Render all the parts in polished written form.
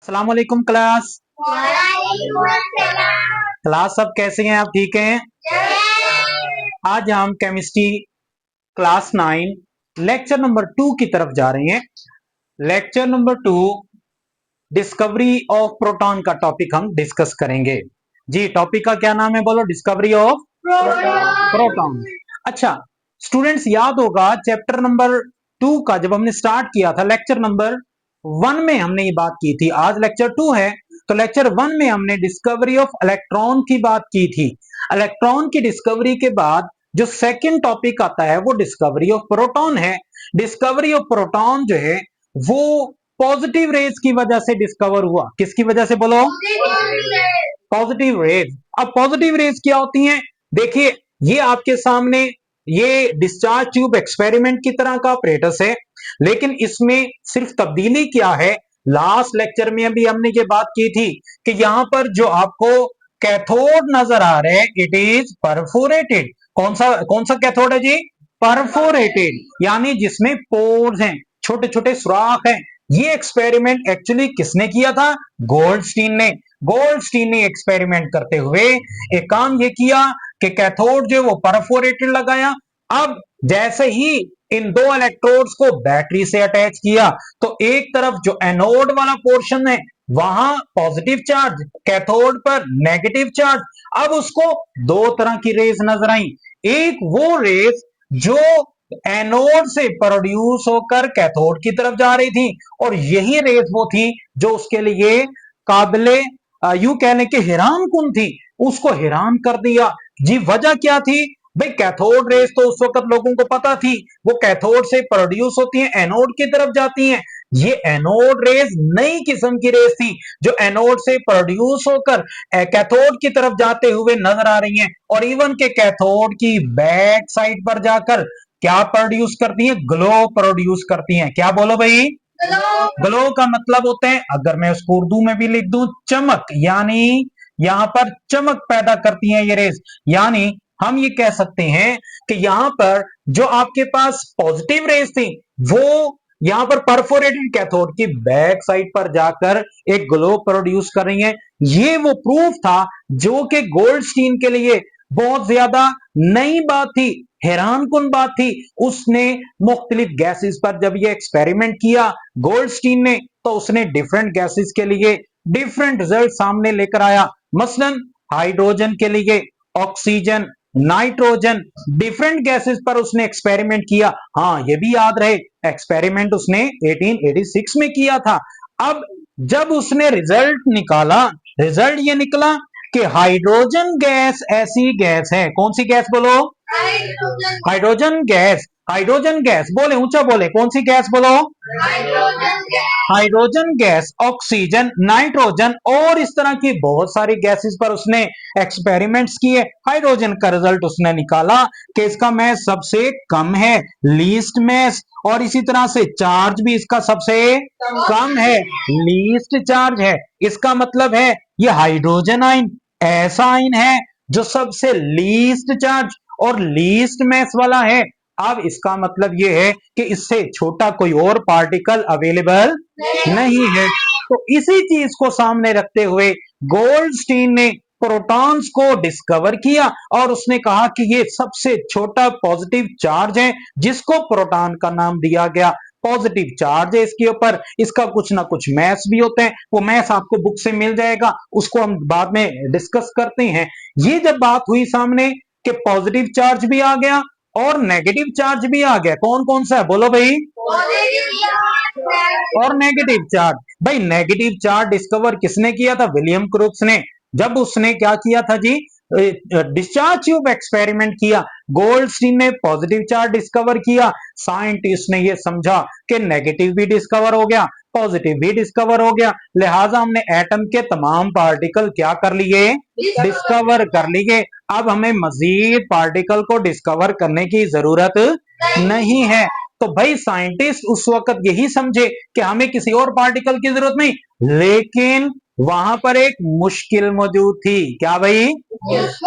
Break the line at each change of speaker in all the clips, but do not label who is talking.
अस्सलाम वालेकुम class. Class सब कैसे हैं? आप ठीक हैं? आज हम केमिस्ट्री क्लास 9 लेक्चर नंबर 2 की तरफ जा रहे हैं। Lecture number 2 discovery of proton का टॉपिक हम डिस्कस करेंगे। जी, टॉपिक का क्या नाम है? बोलो। Discovery of proton. अच्छा स्टूडेंट्स, याद होगा चैप्टर नंबर 2 का जब हमने स्टार्ट किया था, लेक्चर नंबर 1 में हमने ये बात की थी। आज लेक्चर 2 है तो लेक्चर 1 में हमने डिस्कवरी ऑफ इलेक्ट्रॉन की बात की थी। इलेक्ट्रॉन की डिस्कवरी के बाद जो सेकंड टॉपिक आता है वो डिस्कवरी ऑफ प्रोटॉन है। डिस्कवरी ऑफ प्रोटॉन जो है वो पॉजिटिव रेज की वजह से डिस्कवर हुआ। किसकी वजह से? बोलो। Positive raise. अब पॉजिटिव रेज क्या होती हैं? देखिए, ये आपके सामने ये डिस्चार्ज ट्यूब एक्सपेरिमेंट की तरह का ऑपरेटस है, लेकिन इसमें सिर्फ तब्दीली क्या है? लास्ट लेक्चर में अभी हमने ये बात की थी कि यहां पर जो आपको कैथोड नजर आ रहे हैं इट इज परफोरेटेड। कौन सा कैथोड है जी? परफोरेटेड, यानी जिसमें पोर्स हैं, छोटे छोटे सुराख हैं। ये एक्सपेरिमेंट एक्चुअली किसने किया था? गोल्डस्टीन ने। गोल्डस्टीन ने एक्सपेरिमेंट करते हुए एक काम ये किया कि कैथोड जो वो परफोरेटेड लगाया। अब जैसे ही इन दो इलेक्ट्रोड्स को बैटरी से अटैच किया तो एक तरफ जो एनोड वाला पोर्शन है वहां पॉजिटिव चार्ज, कैथोड पर नेगेटिव चार्ज। अब उसको दो तरह की रेज नजर आई। एक वो रेज जो एनोड से प्रोड्यूस होकर कैथोड की तरफ जा रही थी, और यही रेज वो थी जो उसके लिए काबिले यू कहने के हैरान कुन थी। उसको हैरान कर दिया। जी वजह क्या थी? भाई कैथोड रेस तो उस वक्त लोगों को पता थी वो कैथोड से प्रोड्यूस होती हैं, एनोड की तरफ जाती हैं। ये एनोड रेस नई किस्म की रेस थी जो एनोड से प्रोड्यूस होकर कैथोड की तरफ जाते हुए नजर आ रही हैं, और इवन के कैथोड की बैक साइड पर जाकर क्या प्रोड्यूस करती हैं? ग्लो प्रोड्यूस करती हैं। क्या बोलो भाई? ग्लो का मतलब होता है, अगर मैं उसको उर्दू में भी लिख दूं, चमक। यानी यहां पर चमक पैदा करती हैं ये रेस। यानी हम ये कह सकते हैं कि यहां पर जो आपके पास पॉजिटिव रेस थी वो यहां पर परफोरेटेड कैथोड की बैक साइड पर जाकर एक ग्लो प्रोड्यूस कर रही हैं। ये वो प्रूफ था जो कि गोल्डस्टीन के लिए बहुत ज्यादा नई बात थी, हैरान कुन बात थी। उसने मुख्तलिफ गैसेस पर जब ये एक्सपेरिमेंट किया गोल्डस्टीन ने, तो उसने डिफरेंट गैसेस के लिए डिफरेंट रिजल्ट सामने लेकर आया। मसलन हाइड्रोजन के लिए ऑक्सीजन, नाइट्रोजन, डिफरेंट गैसेस पर उसने एक्सपेरिमेंट किया। हाँ, ये भी याद रहे एक्सपेरिमेंट उसने 1886 में किया था। अब जब उसने रिजल्ट निकाला, रिजल्ट ये निकला कि हाइड्रोजन गैस ऐसी गैस है। कौन सी गैस? बोलो। Hydrogen gas. हाइड्रोजन गैस बोले, ऊंचा बोले, कौन सी गैस? बोलो। हाइड्रोजन गैस, ऑक्सीजन, नाइट्रोजन और इस तरह की बहुत सारी गैसेस पर उसने एक्सपेरिमेंट्स किए। हाइड्रोजन का रिजल्ट उसने निकाला कि इसका मैस सबसे कम है, लीस्ट मैस, और इसी तरह से चार्ज भी इसका सबसे कम है, लीस्ट चार्ज है। इसका मतलब है ये हाइड्रोजन आयन ऐसा आयन है जो सबसे लीस्ट चार्ज और लीस्ट मैस वाला है। अब इसका मतलब यह है कि इससे छोटा कोई और पार्टिकल अवेलेबल नहीं है। तो इसी चीज को सामने रखते हुए गोल्डस्टीन ने प्रोटॉन्स को डिस्कवर किया और उसने कहा कि ये सबसे छोटा पॉजिटिव चार्ज है जिसको प्रोटॉन का नाम दिया गया। पॉजिटिव चार्ज है इसके ऊपर, इसका कुछ ना कुछ मैथ्स भी होते हैं, वो मैथ्स आपको बुक से मिल जाएगा, उसको हम बाद में डिस्कस करते हैं। ये जब बात हुई सामने कि पॉजिटिव चार्ज भी आ गया और नेगेटिव चार्ज भी आ गया, कौन कौन सा है? बोलो भाई। और नेगेटिव चार्ज। भाई नेगेटिव चार्ज डिस्कवर किसने किया था? विलियम क्रूक्स ने। जब उसने क्या किया था जी? डिस्चार्ज ट्यूब एक्सपेरिमेंट किया। गोल्डस्टीन ने पॉजिटिव चार्ज डिस्कवर किया। साइंटिस्ट ने यह समझा कि नेगेटिव भी डिस्कवर हो गया, पॉजिटिव भी डिस्कवर हो गया, लिहाजा हमने एटम के तमाम पार्टिकल क्या कर लिए? डिस्कवर कर लिए। अब हमें मजीद पार्टिकल को डिस्कवर करने की जरूरत नहीं है। तो भाई साइंटिस्ट उस वक्त यही समझे कि हमें किसी और पार्टिकल की जरूरत नहीं, लेकिन वहां पर एक मुश्किल मौजूद थी। क्या भाई?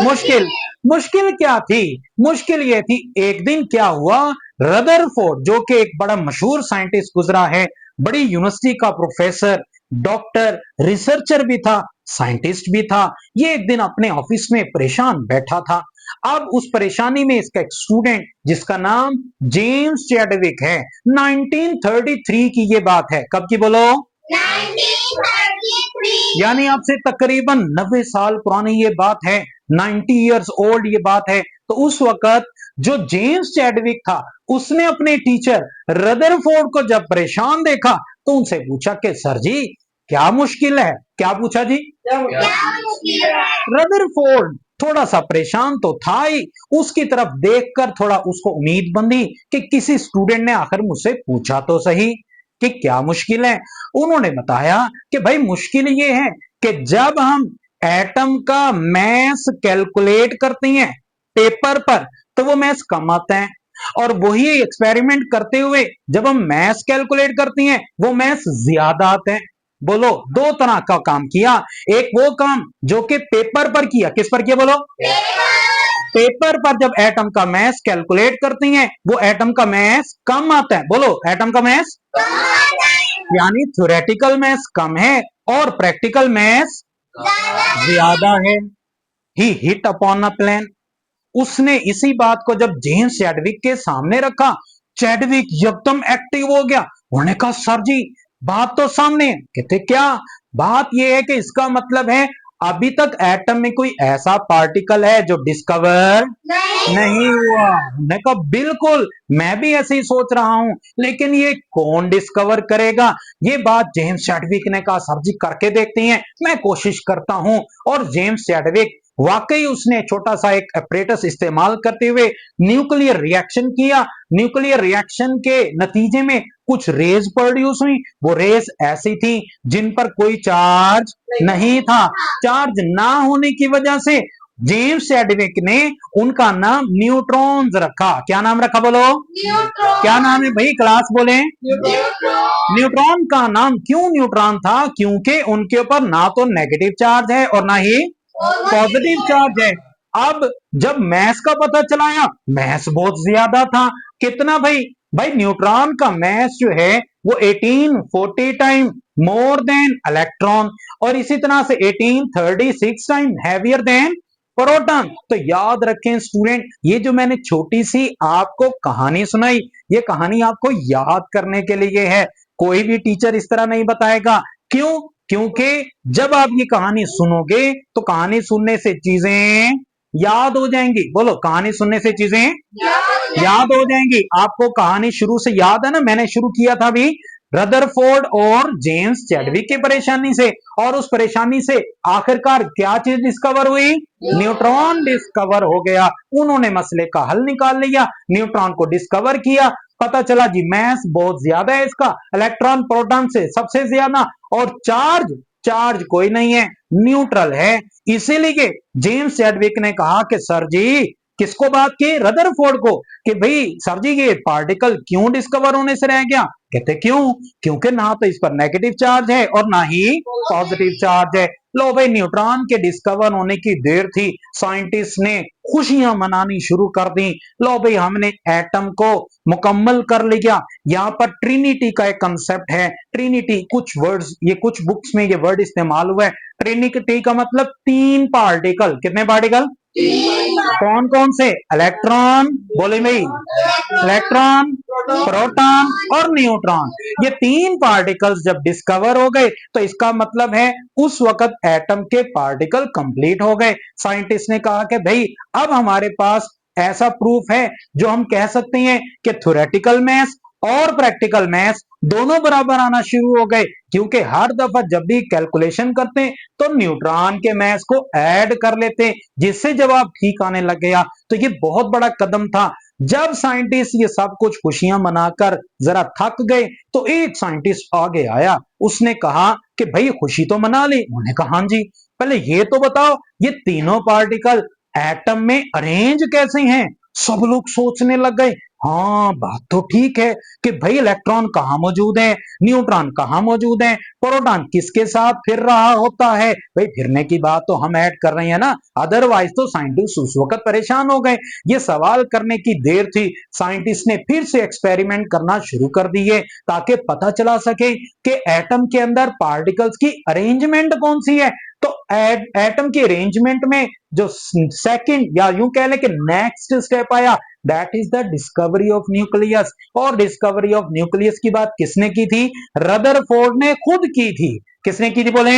मुश्किल। मुश्किल क्या थी? मुश्किल यह थी, एक दिन क्या हुआ, रदरफोर्ड जो कि एक बड़ा मशहूर साइंटिस्ट गुजरा है, बड़ी यूनिवर्सिटी का प्रोफेसर, डॉक्टर, रिसर्चर भी था, साइंटिस्ट भी था। ये एक दिन अपने ऑफिस में परेशान बैठा था। अब उस परेशानी में इसका एक स्टूडेंट जिसका नाम जेम्स चैडविक है, 1933 की ये बात है। कब की बोलो? 1933। यानी आपसे तकरीबन 90 साल पुरानी ये बात है, 90 इयर्स ओल्ड ये बात है। तो उस वक्त जो जेम्स चैडविक था उसने अपने टीचर रदरफोर्ड को जब परेशान देखा तो उनसे पूछा कि सर जी क्या मुश्किल है? क्या पूछा जी? रदरफोर्ड थोड़ा सा परेशान तो था ही, उसकी तरफ देखकर थोड़ा उसको उम्मीद बंधी कि किसी स्टूडेंट ने आखिर मुझसे पूछा तो सही कि क्या मुश्किल है। उन्होंने बताया कि भाई मुश्किल ये है कि जब हम एटम का मैस कैलकुलेट करते हैं पेपर पर तो वो मैस कम आता है, और वही एक्सपेरिमेंट करते हुए जब हम मैस कैलकुलेट करते हैं वो मैस ज्यादा आते हैं। बोलो, दो तरह का काम किया। एक वो काम जो कि पेपर पर किया, किस पर किया बोलो? पेपर पर जब एटम का मैस कैलकुलेट करते हैं वो एटम का मैस कम आता है। बोलो, एटम का मैस यानी थ्योरेटिकल मैस कम है और प्रैक्टिकल मैस ज्यादा है। ही हिट अपॉन अ प्लान। उसने इसी बात को जब जेम्स चैडविक के सामने रखा, चैडविक एकदम एक्टिव हो गया। उन्होंने कहा सर जी बात तो सामने है। कहते क्या बात? यह है कि इसका मतलब है अभी तक एटम में कोई ऐसा पार्टिकल है जो डिस्कवर नहीं हुआ। उन्होंने कहा बिल्कुल, मैं भी ऐसे ही सोच रहा हूं, लेकिन ये कौन डिस्कवर करेगा? ये बात जेम्स चैडविक ने कहा सर जी करके देखते हैं, मैं कोशिश करता हूं। और जेम्स चैडविक वाकई उसने छोटा सा एक अपरेटस इस्तेमाल करते हुए न्यूक्लियर रिएक्शन किया। न्यूक्लियर रिएक्शन के नतीजे में कुछ रेज प्रोड्यूस हुई। वो रेज ऐसी थी जिन पर कोई चार्ज नहीं था। चार्ज ना होने की वजह से जेम्स चैडविक ने उनका नाम न्यूट्रॉन्स रखा। क्या नाम रखा बोलो? न्यूट्रॉन। क्या नाम है भाई? क्लास बोले। न्यूट्रॉन। न्यूट्रॉन का नाम क्यों न्यूट्रॉन था? क्योंकि उनके ऊपर ना तो नेगेटिव चार्ज है और ना ही पॉजिटिव चार्ज है। अब जब मैस का पता चलाया, मैस बहुत ज्यादा था। कितना भाई? भाई न्यूट्रॉन का मैस जो है वो 1840 टाइम मोर देन इलेक्ट्रॉन, और इसी तरह से 1836 टाइम हैवियर देन प्रोटॉन। तो याद रखें स्टूडेंट, ये जो मैंने छोटी सी आपको कहानी सुनाई, ये कहानी आपको याद करने के लिए है। कोई भी टीचर इस तरह नहीं बताएगा। क्यों? क्योंकि जब आप ये कहानी सुनोगे तो कहानी सुनने से चीजें याद हो जाएंगी। बोलो, कहानी सुनने से चीजें याद हो जाएंगी। आपको कहानी शुरू से याद है ना? मैंने शुरू किया था भी रदरफोर्ड और जेम्स चैडविक की परेशानी से, और उस परेशानी से आखिरकार क्या चीज डिस्कवर हुई? न्यूट्रॉन डिस्कवर हो गया। उन्होंने मसले का हल निकाल लिया, न्यूट्रॉन को डिस्कवर किया। पता चला जी मैस बहुत ज्यादा है इसका, इलेक्ट्रॉन प्रोटॉन से सबसे ज्यादा, और चार्ज चार्ज कोई नहीं है, न्यूट्रल है। इसीलिए जेम्स चैडविक ने कहा कि सर जी, किसको बात की? रदरफोर्ड को, कि भाई सर जी ये पार्टिकल क्यों डिस्कवर होने से रह गया? कहते क्यों? क्योंकि ना तो इस पर नेगेटिव चार्ज है और ना ही पॉजिटिव चार्ज है। लो भाई, न्यूट्रॉन के डिस्कवर होने की देर थी, साइंटिस्ट ने खुशियां मनानी शुरू कर दी। लो भाई, हमने एटम को मुकम्मल कर लिया। यहाँ पर ट्रिनिटी का एक कंसेप्ट है। ट्रिनिटी, कुछ वर्ड्स, ये कुछ बुक्स में ये वर्ड इस्तेमाल हुआ है। ट्रिनिटी का मतलब तीन पार्टिकल। कितने पार्टिकल? कौन कौन से? इलेक्ट्रॉन, बोले भाई, इलेक्ट्रॉन, प्रोटॉन और न्यूट्रॉन। ये तीन पार्टिकल्स जब डिस्कवर हो गए तो इसका मतलब है उस वक्त एटम के पार्टिकल कंप्लीट हो गए। साइंटिस्ट ने कहा कि भाई अब हमारे पास ऐसा प्रूफ है जो हम कह सकते हैं कि थ्योरेटिकल मैस और प्रैक्टिकल मैस दोनों बराबर आना शुरू हो गए, क्योंकि हर दफा जब भी कैलकुलेशन करते तो न्यूट्रॉन के मैस को ऐड कर लेते, जिससे जवाब ठीक आने लग गया। तो ये बहुत बड़ा कदम था। जब साइंटिस्ट ये सब कुछ खुशियां मनाकर जरा थक गए तो एक साइंटिस्ट आगे आया। उसने कहा कि भाई खुशी तो मना ली। उन्होंने कहा हाँ जी, पहले ये तो बताओ ये तीनों पार्टिकल एटम में अरेंज कैसे हैं? सब लोग सोचने लग गए, हाँ बात तो ठीक है कि भाई इलेक्ट्रॉन कहाँ मौजूद है, न्यूट्रॉन कहाँ मौजूद है, प्रोटॉन किसके साथ फिर रहा होता है। भाई फिरने की बात तो हम ऐड कर रहे हैं ना, अदरवाइज तो साइंटिस्ट उस वक्त परेशान हो गए। ये सवाल करने की देर थी, साइंटिस्ट ने फिर से एक्सपेरिमेंट करना शुरू कर दिए ताकि पता चला सके कि एटम के अंदर पार्टिकल्स की अरेंजमेंट कौन सी है। तो एटम की अरेंजमेंट में जो सेकंड या यूं कह लें कि नेक्स्ट स्टेप आया, that is the discovery of nucleus. और डिस्कवरी ऑफ न्यूक्लियस की बात किसने की थी? रदरफोर्ड ने खुद की थी। किसने की थी बोले?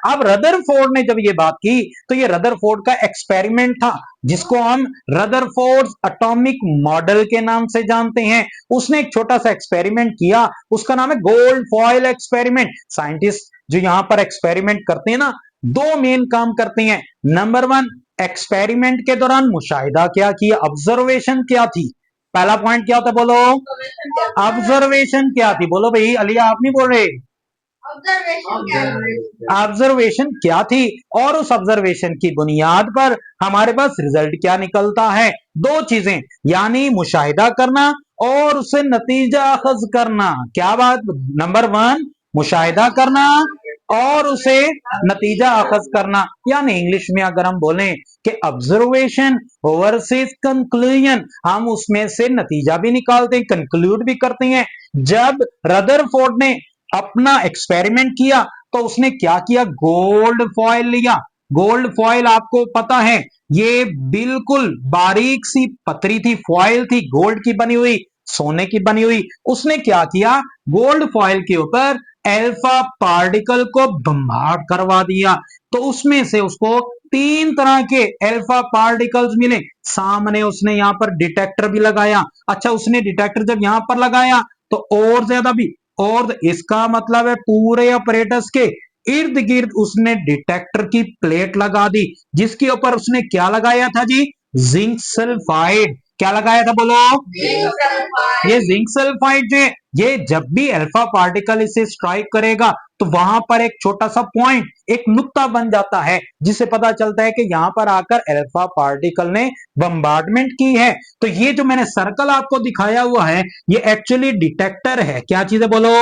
अब रदरफोर्ड ने जब ये बात की तो ये रदरफोर्ड का एक्सपेरिमेंट था जिसको हम रदरफोर्ड एटॉमिक मॉडल के नाम से जानते हैं। उसने एक छोटा सा एक्सपेरिमेंट किया, उसका नाम है गोल्ड फॉयल एक्सपेरिमेंट। साइंटिस्ट जो यहां पर एक्सपेरिमेंट करते हैं ना, दो मेन काम करते हैं। नंबर वन, एक्सपेरिमेंट के दौरान मुशाहिदा क्या किया, ऑब्जर्वेशन क्या थी। पहला पॉइंट क्या होता है बोलो? ऑब्जर्वेशन क्या थी? बोलो भाई, अलिया आप नहीं बोल रहे। ऑब्जर्वेशन क्या थी और उस ऑब्जर्वेशन की बुनियाद पर हमारे पास रिजल्ट क्या निकलता है? दो चीजें, यानी मुशाहिदा करना और उससे नतीजा अखज करना। क्या बात? नंबर वन, मुशाहिदा करना और उसे नतीजा अखज करना। यानी इंग्लिश में अगर हम बोलें कि ऑब्जर्वेशन वर्सेस कंक्लूजन, हम उसमें से नतीजा भी निकालते हैं, कंक्लूड भी करते हैं। जब रदरफोर्ड ने अपना एक्सपेरिमेंट किया तो उसने क्या किया? गोल्ड फॉयल लिया। गोल्ड फॉयल आपको पता है ये बिल्कुल बारीक सी पतरी थी, फॉयल थी गोल्ड की बनी हुई, सोने की बनी हुई। उसने क्या किया? गोल्ड फॉयल के ऊपर अल्फा पार्टिकल को बम्बार्ड करवा दिया। तो उसमें से उसको तीन तरह के अल्फा पार्टिकल्स मिले। सामने उसने यहां पर डिटेक्टर भी लगाया। अच्छा, उसने डिटेक्टर जब यहां पर लगाया तो और ज्यादा भी, और इसका मतलब है पूरे अपरेटस के इर्द गिर्द उसने डिटेक्टर की प्लेट लगा दी, जिसके ऊपर उसने क्या लगाया था जी? Zinc sulphide. क्या लगाया था बोलो? ये जिंक सल्फाइड जो है, ये जब भी अल्फा पार्टिकल इसे स्ट्राइक करेगा तो वहां पर एक छोटा सा पॉइंट, एक नुक्ता बन जाता है, जिससे पता चलता है कि यहां पर आकर अल्फा पार्टिकल ने बम्बार्डमेंट की है। तो ये जो मैंने सर्कल आपको दिखाया हुआ है, ये एक्चुअली डिटेक्टर है। क्या चीज है बोलो?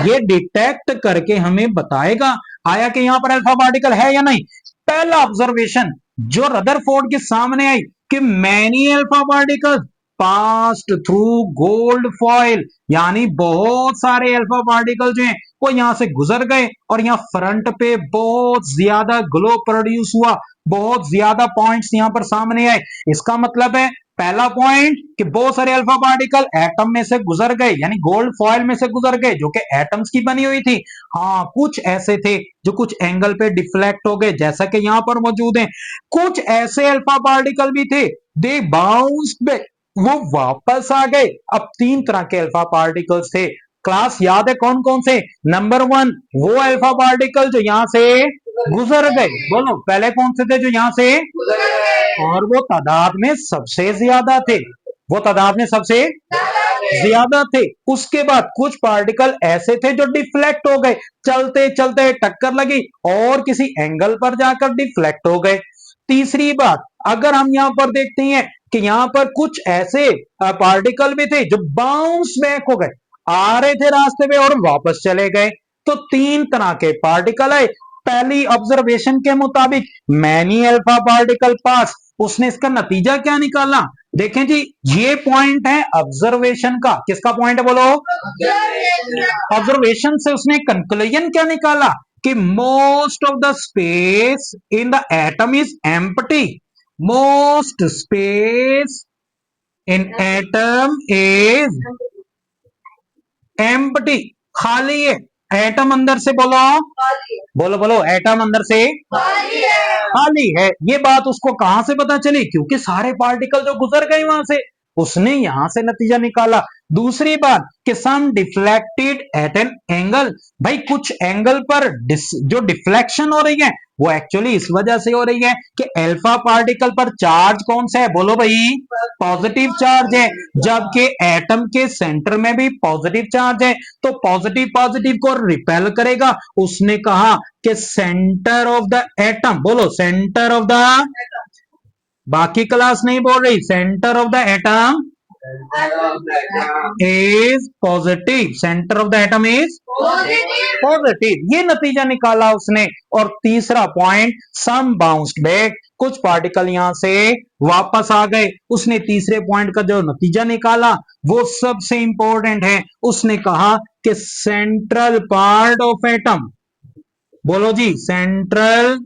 ये डिटेक्ट करके हमें बताएगा आया कि यहां पर अल्फा पार्टिकल है या नहीं। पहला ऑब्जर्वेशन जो रदरफोर्ड के सामने आई कि many alpha particle passed through gold foil, यानी बहुत सारे अल्फा पार्टिकल जो हैं वो यहां से गुजर गए और यहाँ फ्रंट पे बहुत ज्यादा ग्लो प्रोड्यूस हुआ, बहुत ज्यादा पॉइंट्स यहां पर सामने आए। इसका मतलब है पहला पॉइंट कि बहुत सारे अल्फा पार्टिकल एटम में से गुजर गए, यानी गोल्ड फॉयल में से गुजर गए जो कि एटम्स की बनी हुई थी। हाँ, कुछ ऐसे थे जो कुछ एंगल पे डिफ्लेक्ट हो गए जैसा कि यहां पर मौजूद है। कुछ ऐसे अल्फा पार्टिकल भी थे, दे बाउंस्ड बैक, वो वापस आ गए। अब तीन तरह के अल्फा पार्टिकल्स थे। क्लास याद है कौन कौन से? नंबर वन, वो अल्फा पार्टिकल जो यहां से गुजर गए। बोलो पहले कौन से थे जो यहां से? और वो तादाद में सबसे ज्यादा थे, वो तादाद में सबसे ज्यादा थे। उसके बाद कुछ पार्टिकल ऐसे थे जो डिफ्लेक्ट हो गए, चलते चलते टक्कर लगी और किसी एंगल पर जाकर डिफ्लेक्ट हो गए। तीसरी बात, अगर हम यहां पर देखते हैं कि यहां पर कुछ ऐसे पार्टिकल भी थे जो बाउंस बैक हो गए, आ रहे थे रास्ते में और वापस चले गए। तो तीन तरह के पार्टिकल है। पहली ऑब्जर्वेशन के मुताबिक मैनी अल्फा पार्टिकल पास, उसने इसका नतीजा क्या निकाला? देखें जी, ये पॉइंट है ऑब्जर्वेशन का। किसका पॉइंट है बोलो? ऑब्जर्वेशन से उसने कंक्लूजन क्या निकाला कि most of the space in the atom is empty. Most space in atom is empty, खाली है। एटम अंदर से बोलो, बोलो बोलो, एटम अंदर से खाली है। ये बात उसको कहां से पता चली? क्योंकि सारे पार्टिकल जो गुजर गए वहां से, उसने यहां से नतीजा निकाला। दूसरी बात कि सम डिफ्लेक्टेड एट एन एंगल, भाई कुछ एंगल पर जो डिफ्लेक्शन हो रही है वो एक्चुअली इस वजह से हो रही है कि अल्फा पार्टिकल पर चार्ज कौन सा है? बोलो भाई, पॉजिटिव चार्ज है, जबकि एटम के सेंटर में भी पॉजिटिव चार्ज है। तो पॉजिटिव पॉजिटिव को रिपेल करेगा। उसने कहा कि सेंटर ऑफ द एटम, बोलो सेंटर ऑफ द, बाकी क्लास नहीं बोल रही, centre of the atom is positive, centre of the atom is positive, ये नतीजा निकाला उसने। और तीसरा पॉइंट, सम बाउंस्ड बैक, कुछ पार्टिकल यहां से वापस आ गए। उसने तीसरे पॉइंट का जो नतीजा निकाला वो सबसे इंपॉर्टेंट है। उसने कहा कि सेंट्रल पार्ट ऑफ एटम, बोलो जी, central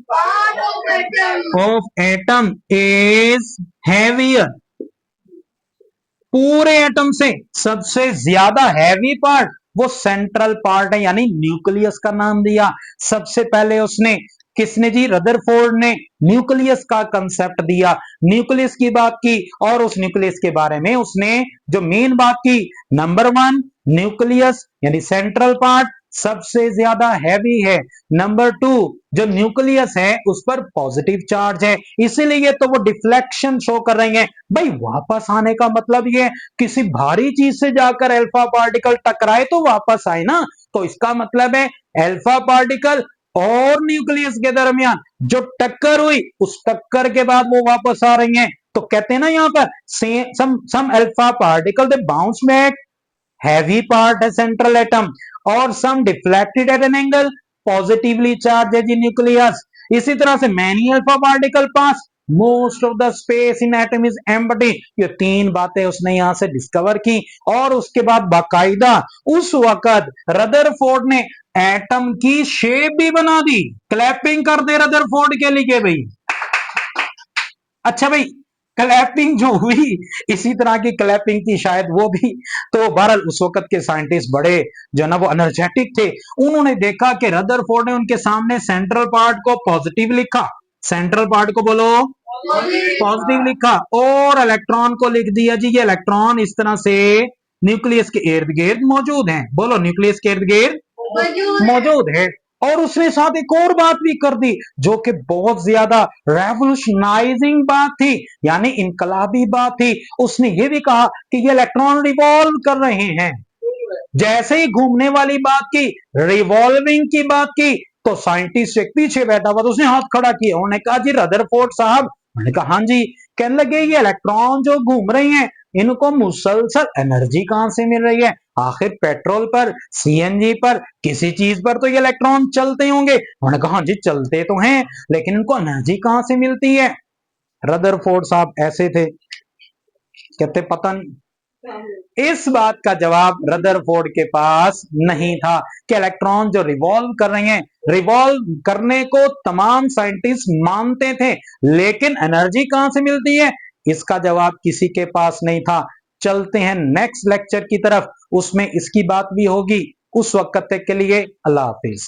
of atom is heavier, पूरे एटम से सबसे ज्यादा हैवी पार्ट वो सेंट्रल पार्ट है, यानी न्यूक्लियस का नाम दिया। सबसे पहले उसने, किसने जी, रदरफोर्ड ने न्यूक्लियस का कंसेप्ट दिया, न्यूक्लियस की बात की, और उस न्यूक्लियस के बारे में उसने जो मेन बात की, नंबर 1 न्यूक्लियस यानी सेंट्रल पार्ट सबसे ज्यादा हैवी है, नंबर 2 जो न्यूक्लियस है उस पर पॉजिटिव चार्ज है, इसीलिए तो वो डिफ्लेक्शन शो कर रही है। भाई वापस आने का मतलब ये किसी भारी चीज से जाकर अल्फा पार्टिकल टकराए तो वापस आए ना, तो इसका मतलब है अल्फा पार्टिकल और न्यूक्लियस के दरमियान जो टक्कर हुई उस टक्कर के बाद वो वापस आ रही हैं। तो कहते हैं ना यहां पर some alpha particle they bounce back, heavy part है सेंट्रल एटम, और some deflected at an angle, positively charge है जी न्यूक्लियस। इसी तरह से many alpha particle pass most of the space in atom is empty, ये तीन बातें उसने यहां से डिस्कवर की। और उसके बाद बाकायदा उस वक्त रदरफोर्ड ने एटम की शेप भी बना दी। क्लैपिंग कर दे रदरफोर्ड के लिए भाई। अच्छा भाई, क्लैपिंग जो हुई इसी तरह की क्लैपिंग थी शायद वो भी। तो बहरहाल उस वक्त के साइंटिस्ट बड़े जो ना वो एनर्जेटिक थे, उन्होंने देखा कि रदरफोर्ड ने उनके सामने सेंट्रल पार्ट को पॉजिटिव लिखा, सेंट्रल पार्ट को बोलो पॉजिटिव लिखा, और इलेक्ट्रॉन को लिख दिया जी ये इलेक्ट्रॉन इस तरह से न्यूक्लियस के इर्द गिर्द मौजूद है, बोलो न्यूक्लियस के इर्द गिर्द मौजूद है। और उसने साथ एक और बात भी कर दी जो कि बहुत ज्यादा रेवोल्यूशनाइजिंग बात थी, यानी इनकलाबी बात थी। उसने ये भी कहा कि ये इलेक्ट्रॉन रिवॉल्व कर रहे हैं। जैसे ही घूमने वाली बात की, रिवॉल्विंग की बात की, तो साइंटिस्ट एक पीछे बैठा हुआ तो उसने हाथ खड़ा किया, उन्होंने कहा जी रदरफोर्ड साहब, मैंने कहा हाँ जी। कहने लगे ये इलेक्ट्रॉन जो घूम रही हैं इनको मुसलसल एनर्जी कहां से मिल रही है, आखिर पेट्रोल पर, सीएनजी पर, किसी चीज पर तो ये इलेक्ट्रॉन चलते होंगे। उन्होंने कहा हाँ जी चलते तो हैं, लेकिन इनको एनर्जी कहां से मिलती है। रदरफोर्ड साहब ऐसे थे, कहते पता नहीं। इस बात का जवाब रदरफोर्ड के पास नहीं था कि इलेक्ट्रॉन जो रिवॉल्व कर रहे हैं, रिवॉल्व करने को तमाम साइंटिस्ट मानते थे, लेकिन एनर्जी कहां से मिलती है इसका जवाब किसी के पास नहीं था। चलते हैं नेक्स्ट लेक्चर की तरफ, उसमें इसकी बात भी होगी। उस वक्त तक के लिए अल्लाह हाफिज।